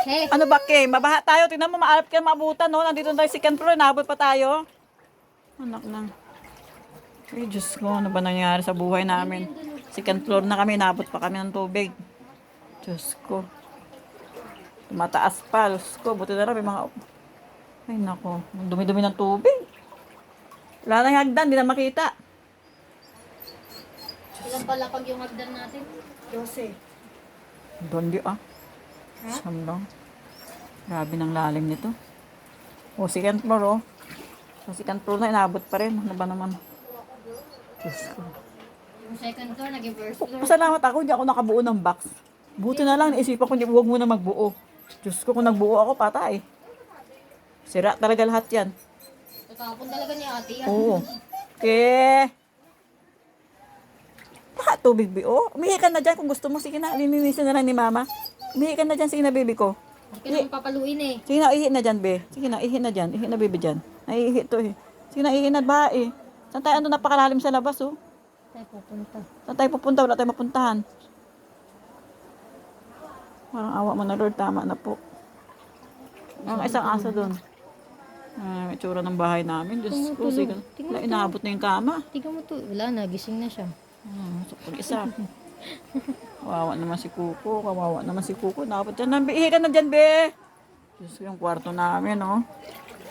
Hey. Ano ba, Kay? Mabaha tayo. Tingnan mo, maalap ka maabutan, no? Nandito na tayo second floor. Naabot pa tayo. Anak na. Ay, Diyos ko. Ano ba nangyari sa buhay namin? Second floor na kami. Naabot pa kami ng tubig. Diyos ko. Tumataas pa. Diyos ko. Buti na lang may mga... Ay, nako. Ang dumi-dumi ng tubig. Wala na yung hagdan. Hindi na makita. Ilan pala pag yung hagdan natin? 12. Dondi ah. Ha? Siyam lang. Grabe ng lalim nito. O, second floor oh. Sa second floor na inabot pa rin. Ano ba naman? Diyos ko. Yung second floor, naging first floor. Pasalamat ako, hindi ako nakabuo ng box. Buti na lang, naisipan ko, hindi huwag muna magbuo. Diyos ko, kung nagbuo ako, patay. Sira talaga lahat yan. Tatapon talaga ni ate yan. Oo. Okay. Baka tubig, oh. Umihi ka na dyan kung gusto mo. Sige na, linisin na lang ni mama. Umihi ka na dyan, sige na, baby ko. Hindi ka naman papaluin eh. Sige na, ihi na dyan, be. Sige na, ihi na dyan. Ihi na, baby, dyan. Naiihi to, eh. Sige na, ihi na, ba, eh. Saan tayo, ano, napakalalim sa labas, oh. Tayo pupunta. Saan tayo pupunta? Wala tayong mapuntahan. Parang awa mo na, Lord. Tama na po. Ang isang aso doon. May tsura ng bahay namin. Diyos ko, sige. Wala, inaabot na yung kama. Tingnan mo to. Wala na, gising na siya. So, pag-isa. Kawawa naman si Kuko. Kawawa naman si Kuko. Dapat dyan. Ihi ka na dyan, be. Diyos ko, yung kwarto namin, oh.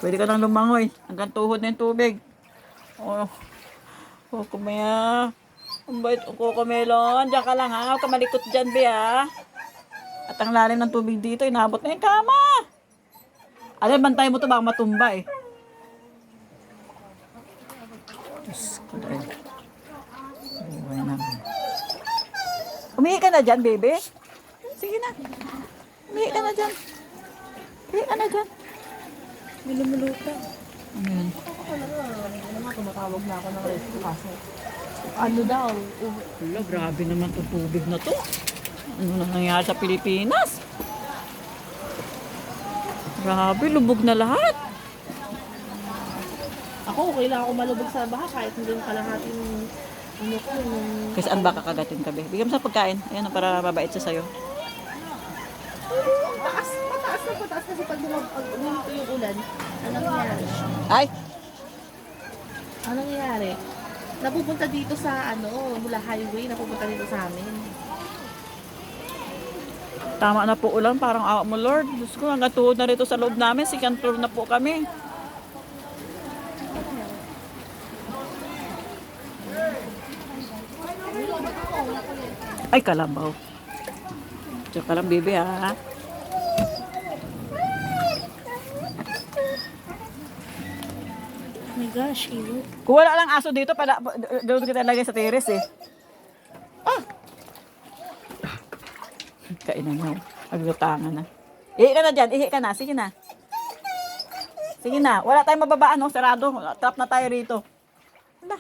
Pwede ka lang lumangoy. Hanggang tuhod na yung tubig. Oh. Kuko, maya. Ang bait ang Kuko Melon. Diyan ka lang, ha. Huwag ka malikot dyan, be, ha. At ang lalim ng tubig dito, inabot na yung kama. Alam, bantay mo to, baka matumba, eh. Diyos ko, dahil. Buhay namin. Umihi ka na dyan, baby. Sige na. Umihi ka na dyan. Umihi ka na dyan. May lumuluta. Ayan. Tumatawag na ako ng rescue kasi ano daw, Wala, grabe naman itong tubig na to. Ano na nangyari sa Pilipinas? Grabe, lubog na lahat. ako okay lang ako malubog sa baha kahit hindi yung kalahating ano ko yung Kasi saan ba kakagatin ka, be? Bigyan mo sa pagkain. Ayan, para mabait siya sa'yo. mataas kasi pag lumito yung ulan, anong nangyari? Ay! Anong nangyari? Napupunta dito sa ano, mula highway, napupunta dito sa amin. Tama na po ulan, parang awa mo, Lord. Diyos ko, hanggang tuhod na rito sa loob namin. Second floor na po kami. Ay, kalabaw. Diyan ka lang, baby, ha? Oh my gosh, ew. Kung wala lang aso dito, pala, doon kita lagay sa terrace, eh. Ah! Kainan mo. Aglutangan na. Ihi ka na dyan. Ihi ka na. Sige na. Sige na. Wala tayong mababaan, no? Sarado. Trap na tayo rito. Wala.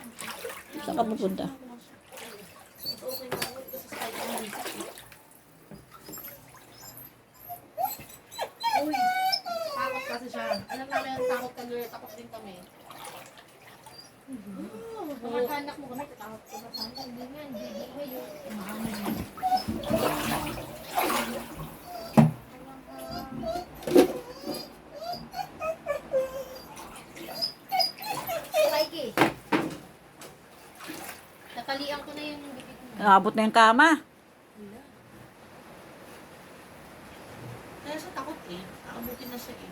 Saan ka pupunta? Uy, takot kasi siya. Alam namin ang takot ka, girl. Takot din kami. Kamag-anak mo kami, tatakot ko ba sana? Hindi nga, hindi kayo. Mikey. Natalian ko na yung bibig mo. Nakabot na yung kama. Kaya siya takot eh. Nakabuti na siya eh.